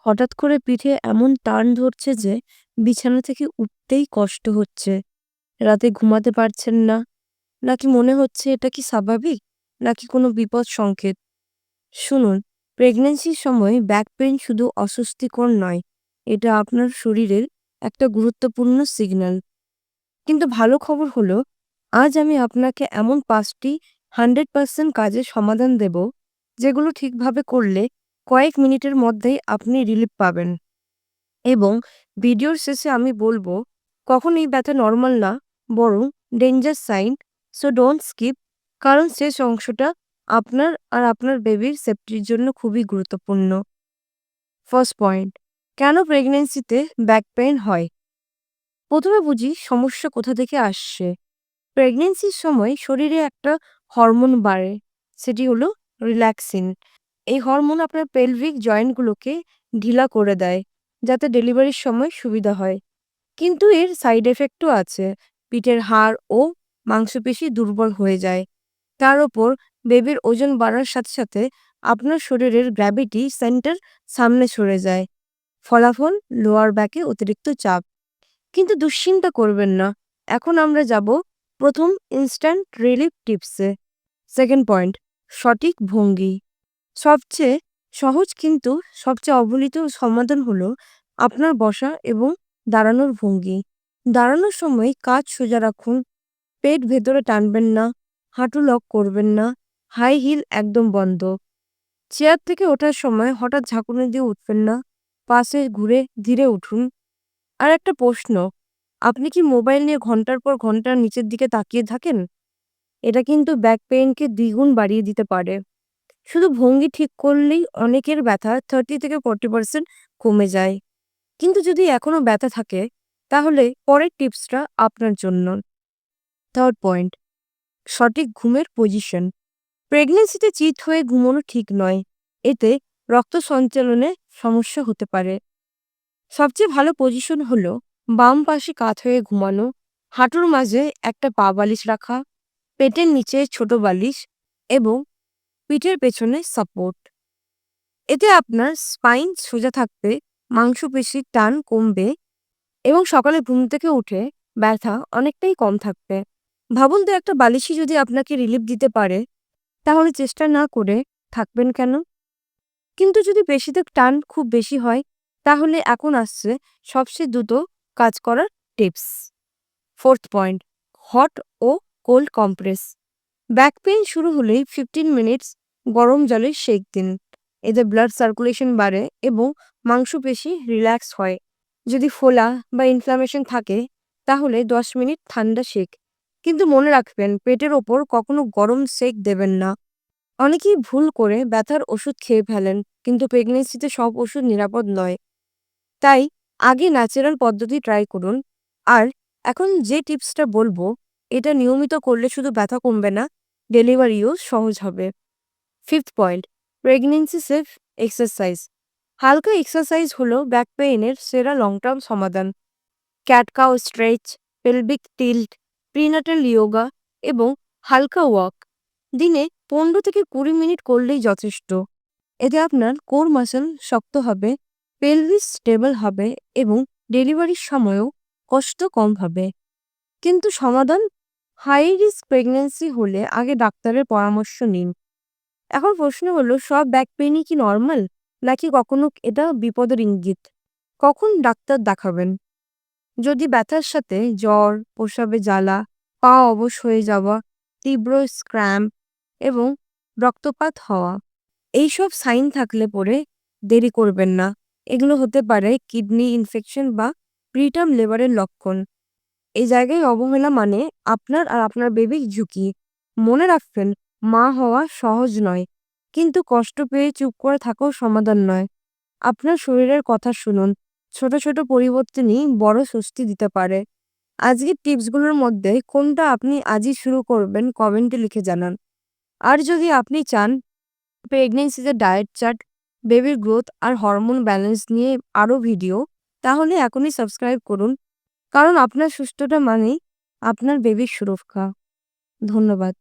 হঠাৎ করে পিঠে এমন টান ধরছে যে বিছানা থেকে উঠতেই কষ্ট হচ্ছে। রাতে ঘুমাতে পারছেন না, নাকি মনে হচ্ছে এটা কি স্বাভাবিক, নাকি কোনো বিপদ সংকেত? শুনুন, প্রেগন্যান্সির সময় ব্যাক পেইন শুধু অস্বস্তিকর নয়, এটা আপনার শরীরের একটা গুরুত্বপূর্ণ সিগন্যাল। কিন্তু ভালো খবর হলো, আজ আমি আপনাকে এমন ৫টি 100% কাজের সমাধান দেব, যেগুলো ঠিকভাবে করলে কয়েক মিনিটের মধ্যেই আপনি রিলিফ পাবেন। এবং ভিডিওর শেষে আমি বলবো কখন এই ব্যথা নর্মাল না, বরং danger sign. So don't skip, কারণ শেষ অংশটা আপনার আর আপনার বেবির সেফটির জন্য খুবই গুরুত্বপূর্ণ। ফার্স্ট পয়েন্ট, কেন প্রেগনেন্সিতে ব্যাক পেইন হয়? প্রথমে বুঝি সমস্যা কোথা থেকে আসছে। প্রেগনেন্সির সময় শরীরে একটা হরমোন বাড়ে, সেটি হলো রিল্যাক্সিন। এই হরমোন আপনার পেলভিক জয়েন্টগুলোকে ঢিলা করে দেয়, যাতে ডেলিভারির সময় সুবিধা হয়। কিন্তু এর সাইড এফেক্টও আছে। পিঠের হাড় ও মাংসপেশি দুর্বল হয়ে যায়। তার ওপর বেবির ওজন বাড়ার সাথে সাথে আপনার শরীরের গ্র্যাভিটি সেন্টার সামনে সরে যায়। ফলাফল, লোয়ার ব্যাকে অতিরিক্ত চাপ। কিন্তু দুশ্চিন্তা করবেন না, এখন আমরা যাব প্রথম ইনস্ট্যান্ট রিলিফ টিপসে। সেকেন্ড পয়েন্ট, সঠিক ভঙ্গি। সবচেয়ে সহজ কিন্তু সবচেয়ে অবহেলিত সমাধান হলো আপনার বসা এবং দাঁড়ানোর ভঙ্গি। দাঁড়ানোর সময় কাঁধ সোজা রাখুন, পেট ভেতরে টানবেন না, হাঁটু লক করবেন না, হাই হিল একদম বন্ধ। চেয়ার থেকে ওঠার সময় হঠাৎ ঝাঁকুনি দিয়ে উঠবেন না, পাশে ঘুরে ধীরে উঠুন। আর একটা প্রশ্ন, আপনি কি মোবাইল নিয়ে ঘন্টার পর ঘন্টা নিচের দিকে তাকিয়ে থাকেন? এটা কিন্তু ব্যাক পেইনকে দ্বিগুণ বাড়িয়ে দিতে পারে। শুধু ভঙ্গি ঠিক করলেই অনেকের ব্যথা 30 থেকে 40% কমে যায়। কিন্তু যদি এখনো ব্যথা থাকে, তাহলে পরের টিপসটা আপনার জন্য। থার্ড পয়েন্ট, সঠিক ঘুমের পজিশন। প্রেগন্যান্সিতে চিত হয়ে ঘুমানো ঠিক নয়। এতে রক্ত সঞ্চালনে সমস্যা হতে পারে। সবচেয়ে ভালো পজিশন হলো বাম পাশে কাত হয়ে ঘুমানো, হাঁটুর মাঝে একটা পা বালিশ রাখা, পেটের নিচে ছোট বালিশ এবং পিঠের পেছনে সাপোর্ট। এতে আপনার স্পাইন সোজা থাকবে, মাংসপেশির টান কমবে এবং সকালে ঘুম থেকে উঠে ব্যথা অনেকটাই কম থাকবে। ভাবুন তো, একটা বালিশই যদি আপনাকে রিলিফ দিতে পারে, তাহলে চেষ্টা না করে থাকবেন কেন? কিন্তু যদি পেশিতে টান খুব বেশি হয়, তাহলে এখন আসছে সবচেয়ে দ্রুত কাজ করার টিপস। ফোর্থ পয়েন্ট, হট ও কোল্ড কম্প্রেস। ব্যাক পেইন শুরু হলেই 15 মিনিটস গরম জলে সেঁক দিন। এতে ব্লাড সার্কুলেশন বাড়ে এবং মাংসপেশি রিল্যাক্স হয়। যদি ফোলা বা ইনফ্লামেশন থাকে, তাহলে 10 মিনিট ঠান্ডা সেঁক। কিন্তু মনে রাখবেন, পেটের ওপর কখনো গরম সেঁক দেবেন না। অনেকেই ভুল করে ব্যথার ওষুধ খেয়ে ফেলেন, কিন্তু প্রেগনেন্সিতে সব ওষুধ নিরাপদ নয়। তাই আগে ন্যাচারাল পদ্ধতি ট্রাই করুন। আর এখন যে টিপসটা বলবো, এটা নিয়মিত করলে শুধু ব্যথা কমবে না, ডেলিভারিও সহজ হবে। Fifth point, pregnancy safe exercise. হালকা এক্সারসাইজ হলো ব্যাক পেইনের সেরা লং টার্ম সমাধান। Cat cow stretch, pelvic tilt, প্রিনাটাল yoga এবং হালকা ওয়াক দিনে 15 থেকে 20 মিনিট করলেই যথেষ্ট। এতে আপনার কোর মাসল শক্ত হবে, পেলভিস স্টেবল হবে এবং ডেলিভারির সময়ও কষ্ট কম হবে। কিন্তু সমাধান, হাই রিস্ক প্রেগন্যান্সি হলে আগে ডাক্তারের পরামর্শ নিন। এখন প্রশ্ন হলো, সব ব্যাক পেইনই কি নর্মাল, নাকি কখনো এটা বিপদের ইঙ্গিত? কখন ডাক্তার দেখাবেন? যদি ব্যথার সাথে জ্বর, প্রস্রাবে জ্বালা, পা অবশ হয়ে যাওয়া, তীব্র ক্র্যাম্প এবং রক্তপাত হওয়া, এইসব সাইন থাকলে পরে দেরি করবেন না। এগুলো হতে পারে কিডনি ইনফেকশন বা প্রিটার্ম লেবারের লক্ষণ। এই জায়গায় অবহেলা মানে আপনার আর আপনার বেবির ঝুঁকি। মনে রাখবেন, মা হওয়া সহজ নয়, কিন্তু কষ্ট পেয়ে চুপ করে থাকাও সমাধান নয়। আপনার শরীরের কথা শুনুন। ছোট ছোট পরিবর্তনই বড় স্বস্তি দিতে পারে। আজকের টিপসগুলোর মধ্যে কোনটা আপনি আজই শুরু করবেন, কমেন্টে লিখে জানান। আর যদি আপনি চান প্রেগনেন্সিতে ডায়েট চার্ট, বেবির গ্রোথ আর হরমোন ব্যালেন্স নিয়ে আরও ভিডিও, তাহলে এখনই সাবস্ক্রাইব করুন। কারণ আপনার সুস্থতা মানেই আপনার বেবির সুরক্ষা। ধন্যবাদ।